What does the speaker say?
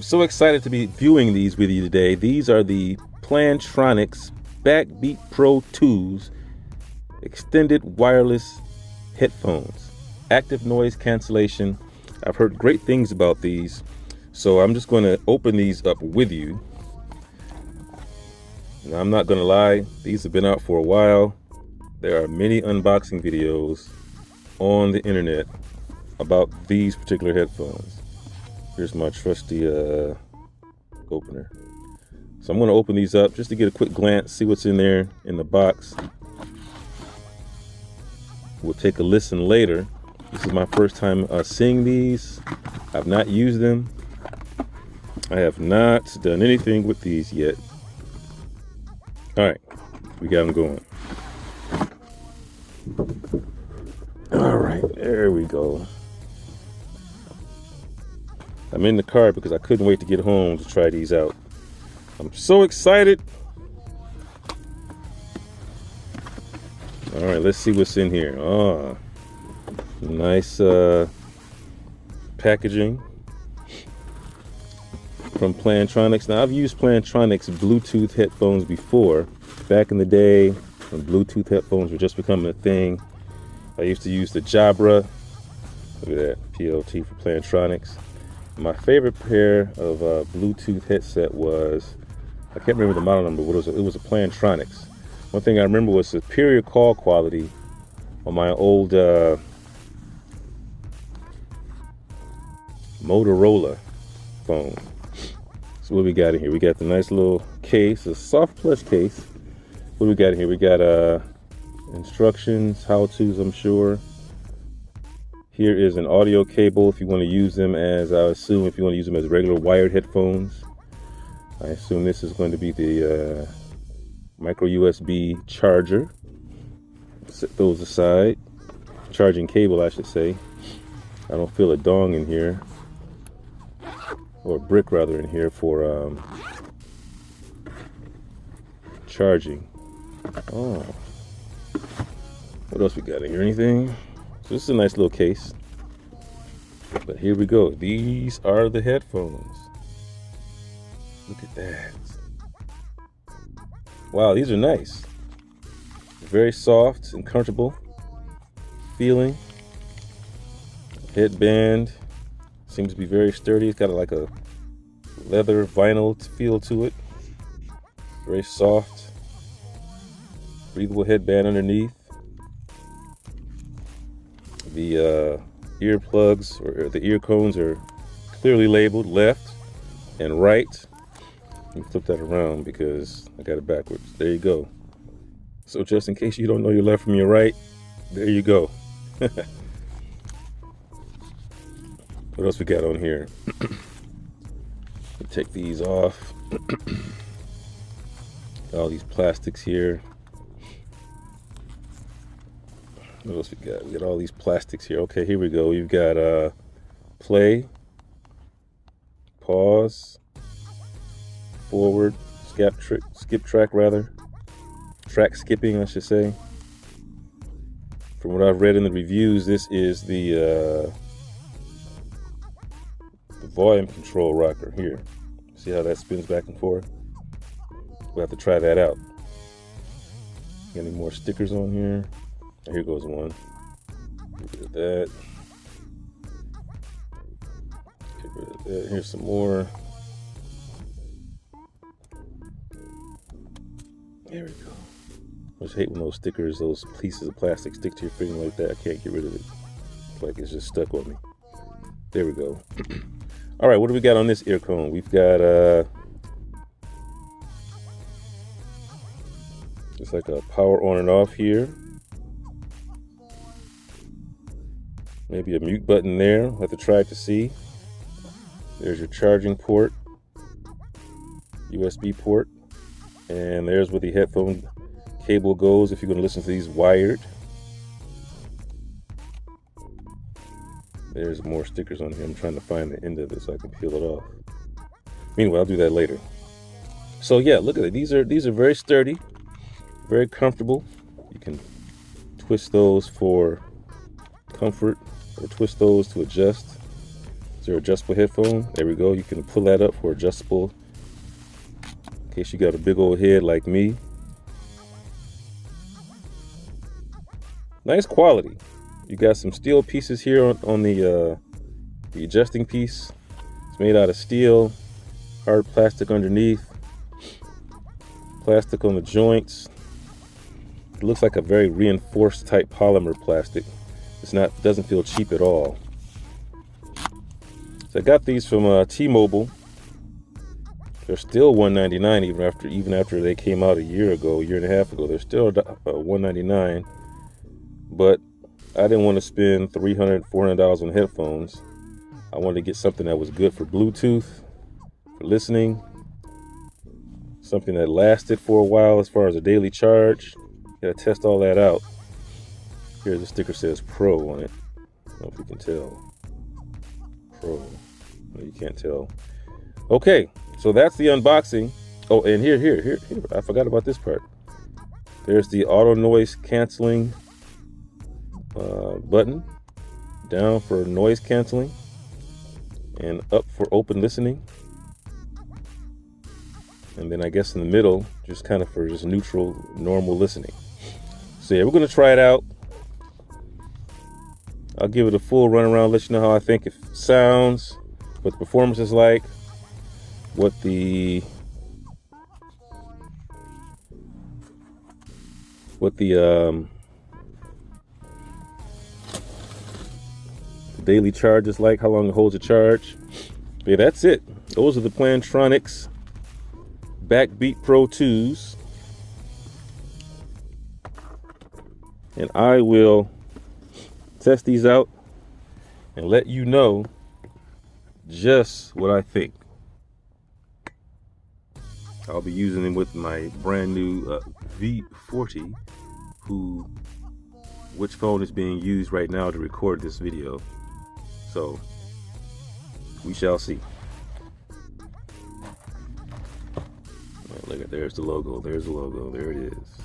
so excited to be viewing these with you today. These are the Plantronics BackBeat Pro 2's extended wireless headphones. Active noise cancellation. I've heard great things about these, so I'm just going to open these up with you. Now, I'm not going to lie, these have been out for a while. There are many unboxing videos on the internet about these particular headphones. Here's my trusty opener. So I'm going to open these up just to get a quick glance, see what's in there in the box. We'll take a listen later. This is my first time seeing these. I've not used them. I have not done anything with these yet. All right, we got them going. All right, there we go. I'm in the car because I couldn't wait to get home to try these out. I'm so excited. All right, let's see what's in here. Oh, nice packaging from Plantronics. Now, I've used Plantronics Bluetooth headphones before. Back in the day when Bluetooth headphones were just becoming a thing, I used to use the Jabra. Look at that, PLT for Plantronics. My favorite pair of Bluetooth headset was, I can't remember the model number, but it was a Plantronics. One thing I remember was superior call quality on my old Motorola phone. So what we got in here? We got the nice little case, a soft plush case. What do we got in here? We got instructions, how-tos, I'm sure. Here is an audio cable if you want to use them as, I assume, if you want to use them as regular wired headphones. I assume this is going to be the micro USB charger. Set those aside. Charging cable, I should say. I don't feel a dong in here, or a brick rather in here for charging. Oh, what else we got in here? Anything? So this is a nice little case. But here we go. These are the headphones. Look at that. Wow, these are nice. Very soft and comfortable feeling. Headband seems to be very sturdy. It's got like a leather vinyl feel to it. Very soft. Breathable headband underneath. The earplugs or the ear cones are clearly labeled left and right. Let me flip that around because I got it backwards. There you go. So just in case you don't know your left from your right, there you go. What else we got on here? Take these off. All these plastics here. What else we got? We got all these plastics here. Okay, here we go. We've got play, pause, forward, skip track rather. Track skipping, I should say. From what I've read in the reviews, this is the volume control rocker here. See how that spins back and forth? We'll have to try that out. Got any more stickers on here? Here goes one. Get rid of that. Get rid of that. Here's some more. There we go. I just hate when those stickers, those pieces of plastic stick to your finger like that. I can't get rid of it. It's like it's just stuck on me. There we go. All right, what do we got on this ear cone? We've got just like a power on and off here. Maybe a mute button there. We'll have to try it to see. There's your charging port, USB port, and there's where the headphone cable goes if you're going to listen to these wired. There's more stickers on here. I'm trying to find the end of it so I can peel it off. Meanwhile, I'll do that later. So yeah, look at it. These are very sturdy, very comfortable. You can twist those for comfort or twist those to adjust. Is there adjustable headphone? There we go. You can pull that up for adjustable in case you got a big old head like me. Nice quality. You got some steel pieces here on the adjusting piece. It's made out of steel, hard plastic underneath, plastic on the joints. It looks like a very reinforced type polymer plastic. Doesn't feel cheap at all. So I got these from T-Mobile. They're still $199 even after they came out a year and a half ago. They're still $199. But I didn't want to spend $300, $400 on headphones. I wanted to get something that was good for Bluetooth, for listening, something that lasted for a while as far as a daily charge. Gotta test all that out. Here, the sticker says Pro on it. I don't know if you can tell. Pro. No, you can't tell. Okay, so that's the unboxing. Oh, and here. I forgot about this part. There's the auto noise canceling button. Down for noise canceling. And up for open listening. And then I guess in the middle, just kind of for just neutral, normal listening. So yeah, we're going to try it out. I'll give it a full run around, let you know how I think it sounds, what the performance is like, what the daily charge is like, how long it holds a charge. But yeah, that's it. Those are the Plantronics BackBeat Pro 2s. And I will test these out and let you know just what I think. I'll be using them with my brand new V40, which phone is being used right now to record this video. So we shall see. Look at, there's the logo. There's the logo. There it is.